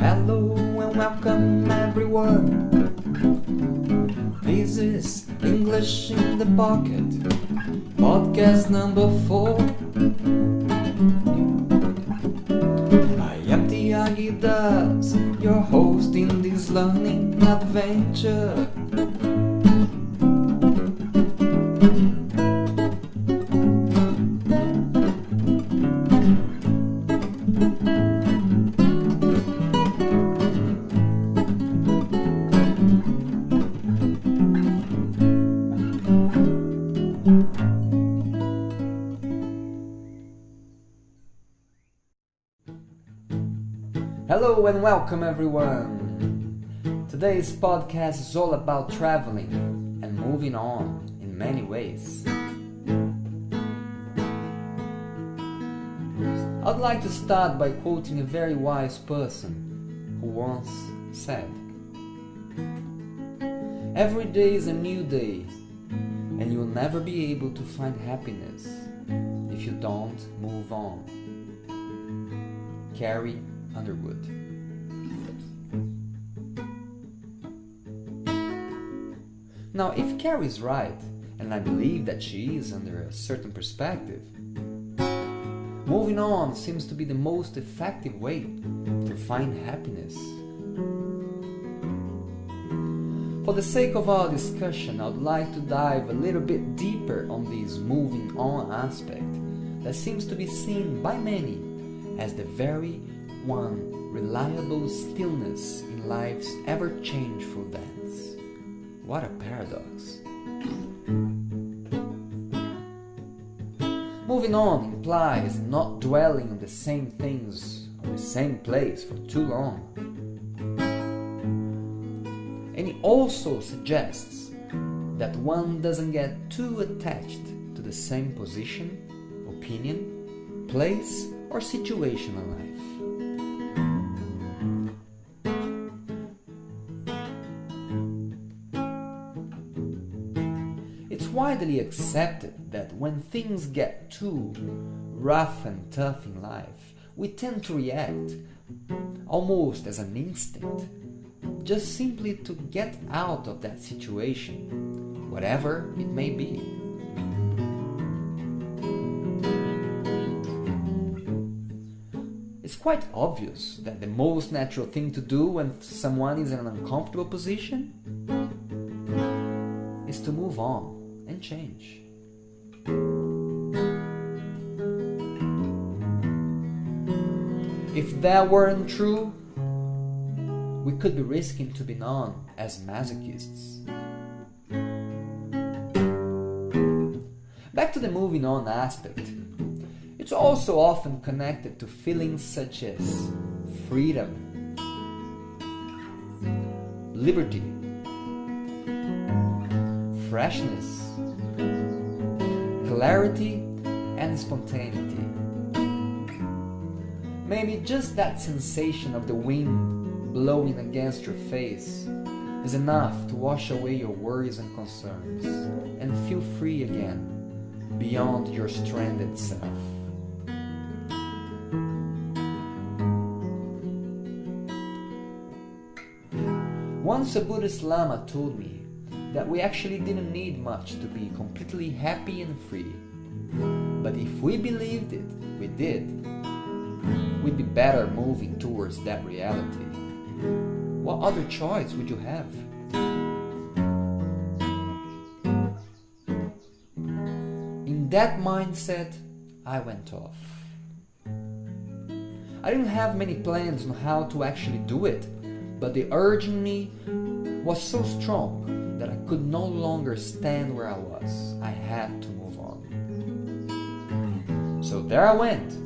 Hello and welcome everyone. This is English in the Pocket, podcast number 4. I am Thyagi, your host in this learning adventure. Hello and welcome everyone! Today's podcast is all about traveling and moving on in many ways. I'd like to start by quoting a very wise person who once said, "Every day is a new day, and you'll never be able to find happiness if you don't move on." Quer. Underwood. Now, if Quer is right, and I believe that she is under a certain perspective, moving on seems to be the most effective way to find happiness. For the sake of our discussion, I would like to dive a little bit deeper on this moving on aspect that seems to be seen by many as the very one reliable stillness in life's ever-changeful dance. What a paradox. Moving on implies not dwelling on the same things or the same place for too long. And it also suggests that one doesn't get too attached to the same position, opinion, place, or situation in life. It's widely accepted that when things get too rough and tough in life, we tend to react almost as an instinct, just simply to get out of that situation, whatever it may be. It's quite obvious that the most natural thing to do when someone is in an uncomfortable position is to move on and change. If that weren't true, we could be risking to be known as masochists. Back to the moving on aspect. It's also often connected to feelings such as freedom, liberty, freshness, clarity, and spontaneity. Maybe just that sensation of the wind blowing against your face is enough to wash away your worries and concerns and feel free again beyond your stranded self. Once a Buddhist Lama told me that we actually didn't need much to be completely happy and free. But if we believed it, we did, we'd be better moving towards that reality. What other choice would you have? In that mindset, I went off. I didn't have many plans on how to actually do it, but the urge in me was so strong that I could no longer stand where I was. I had to move on. So there I went.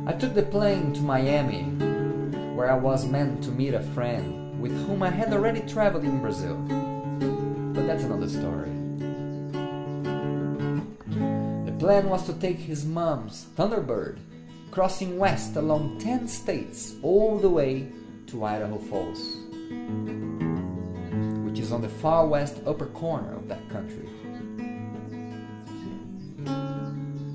I took the plane to Miami, where I was meant to meet a friend with whom I had already traveled in Brazil. But that's another story. The plan was to take his mom's Thunderbird, crossing west along 10 states all the way to Idaho Falls, which is on the far west upper corner of that country.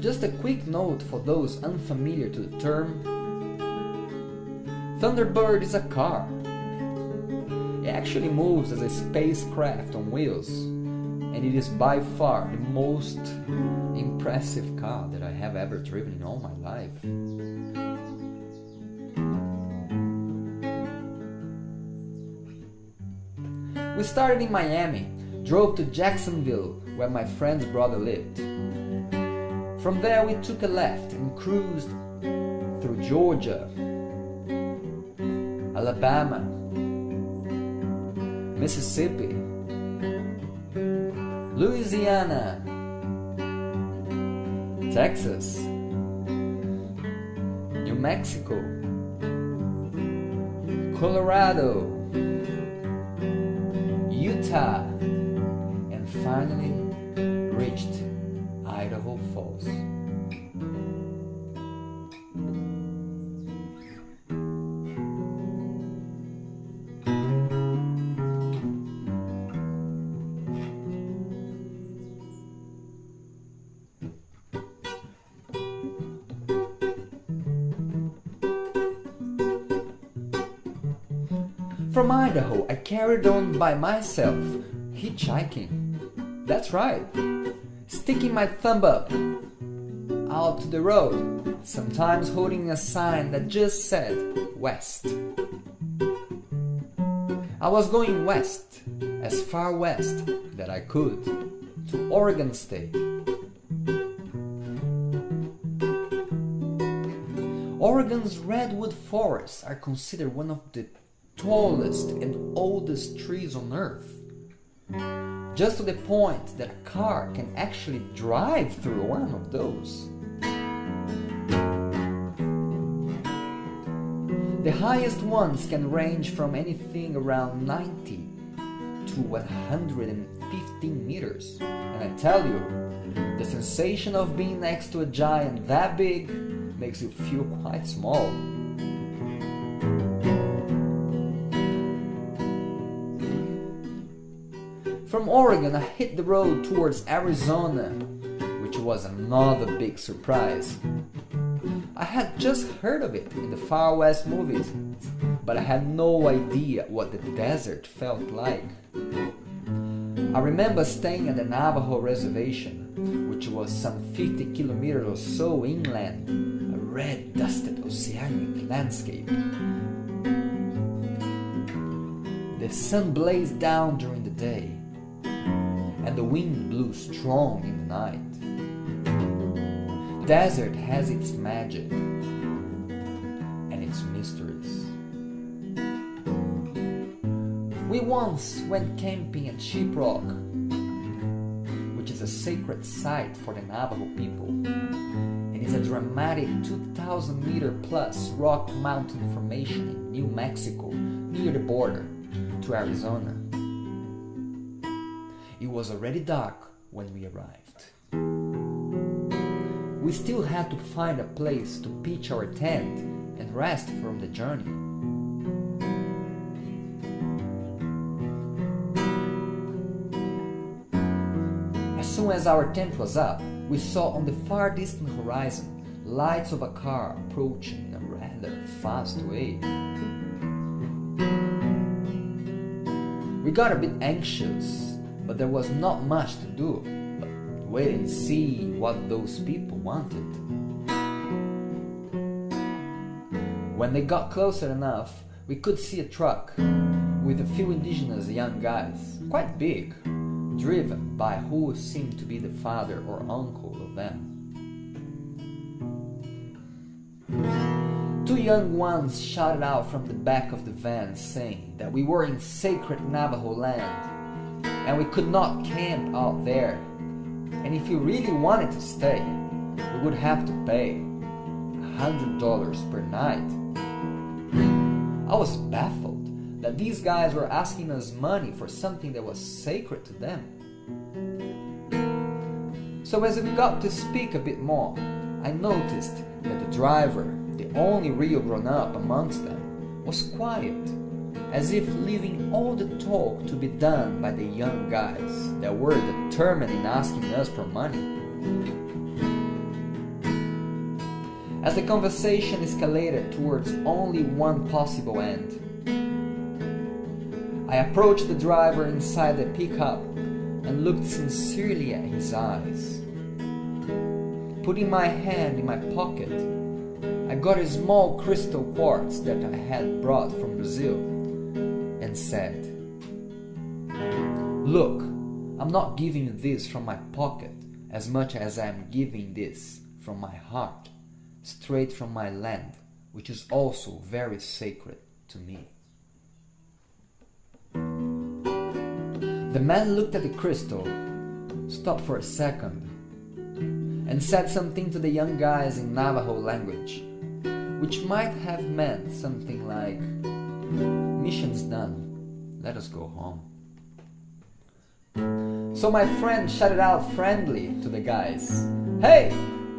Just a quick note for those unfamiliar to the term. Thunderbird is a car. It actually moves as a spacecraft on wheels, and it is by far the most impressive car that I have ever driven in all my life. We started in Miami, drove to Jacksonville, where my friend's brother lived. From there we took a left and cruised through Georgia, Alabama, Mississippi, Louisiana, Texas, New Mexico, Colorado, Utah, and finally reached Idaho Falls. From Idaho, I carried on by myself, hitchhiking. That's right, sticking my thumb up out to the road, sometimes holding a sign that just said west. I was going west, as far west that I could, to Oregon State. Oregon's redwood forests are considered one of the tallest and oldest trees on earth, just to the point that a car can actually drive through one of those. The highest ones can range from anything around 90 to 115 meters, and I tell you, the sensation of being next to a giant that big makes you feel quite small. From Oregon, I hit the road towards Arizona, which was another big surprise. I had just heard of it in the Far West movies, but I had no idea what the desert felt like. I remember staying at the Navajo reservation, which was some 50 kilometers or so inland, a red dusted oceanic landscape. The sun blazed down during the day, and the wind blew strong in the night. The desert has its magic and its mysteries. We once went camping at Sheeprock, which is a sacred site for the Navajo people, and is a dramatic 2,000-meter plus rock mountain formation in New Mexico, near the border to Arizona. It was already dark when we arrived. We still had to find a place to pitch our tent and rest from the journey. As soon as our tent was up, we saw on the far distant horizon lights of a car approaching in a rather fast way. We got a bit anxious, but there was not much to do but wait and see what those people wanted. When they got closer enough, we could see a truck with a few indigenous young guys, quite big, driven by who seemed to be the father or uncle of them. Two young ones shouted out from the back of the van saying that we were in sacred Navajo land and we could not camp out there, and if we really wanted to stay, we would have to pay $100 per night. I was baffled that these guys were asking us money for something that was sacred to them. So as we got to speak a bit more, I noticed that the driver, the only real grown-up amongst them, was quiet, as if leaving all the talk to be done by the young guys that were determined in asking us for money. As the conversation escalated towards only one possible end, I approached the driver inside the pickup and looked sincerely at his eyes. Putting my hand in my pocket, I got a small crystal quartz that I had brought from Brazil and said, "Look, I'm not giving you this from my pocket as much as I am giving this from my heart, straight from my land, which is also very sacred to me." The man looked at the crystal, stopped for a second, and said something to the young guys in Navajo language, which might have meant something like, "Mission's done, let us go home." So my friend shouted out friendly to the guys, "Hey,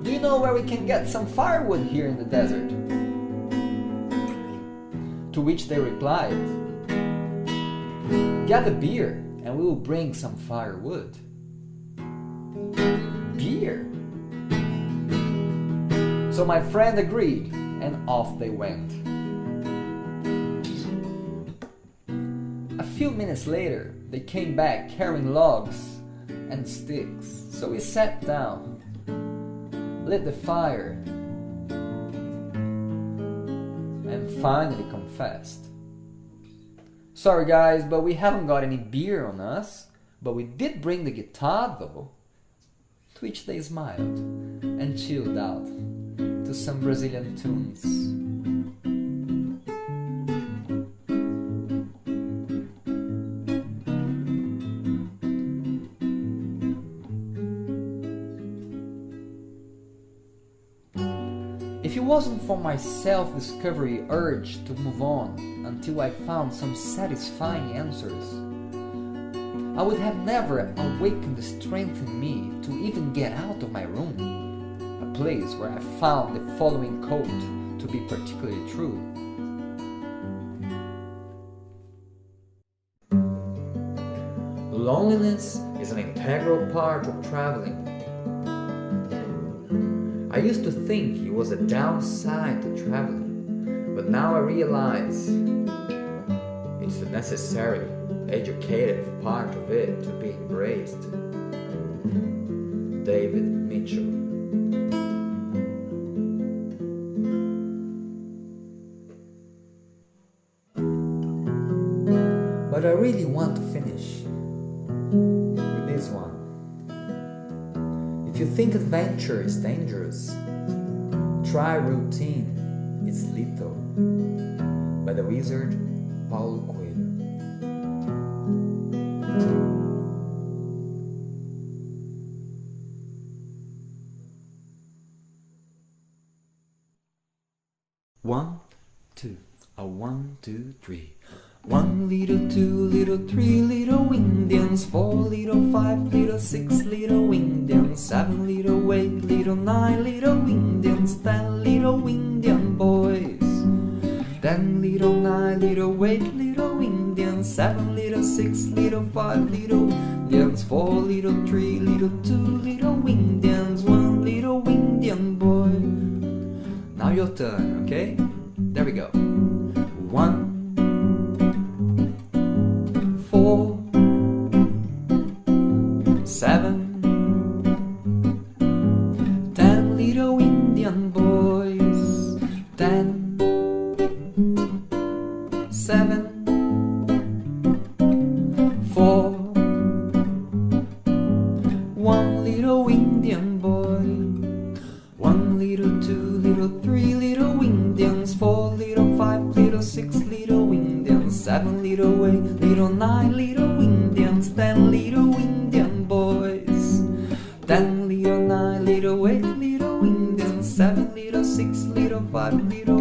do you know where we can get some firewood here in the desert?" To which they replied, "Get a beer and we will bring some firewood." Beer? So my friend agreed, and off they went. A few minutes later, they came back carrying logs and sticks, so we sat down, lit the fire, and finally confessed. "Sorry guys, but we haven't got any beer on us, but we did bring the guitar though." To which they smiled and chilled out to some Brazilian tunes. If it wasn't for my self-discovery urge to move on until I found some satisfying answers, I would have never awakened the strength in me to even get out of my room, a place where I found the following quote to be particularly true. "Loneliness is an integral part of traveling. I used to think it was a downside to traveling, but now I realize it's a necessary, educative part of it to be embraced." David Mitchell. But I really want to finish with this one. If you think adventure is dangerous, try routine, it's lethal. By the wizard Paulo Coelho. One, two, a 1, 2, 3. 1 little, 2 little, 3 little Indians, 4 little, 5 little, 6 little Indians, 7 little, 8 little, 9 little Indians, 10 little Indian boys. 10 little, 9 little, 8 little Indians, 7 little, 6 little, 5 little Indians, 4 little, 3 little, 2 little Indians, 1 little Indian boy. Now your turn, okay? There we go. 1, 4, 7, 10 little Indian boys. 10, 7, 4, 1 little Indian boy. 1 little, 2 little, 3 little Indians, 4 little, 5 little, 6 little Indians, 7 little, 8 little, 9 little Indians, 10 little Indian boys. 10 little, 9 little, 8 little Indians, 7 little, 6 little, 5 little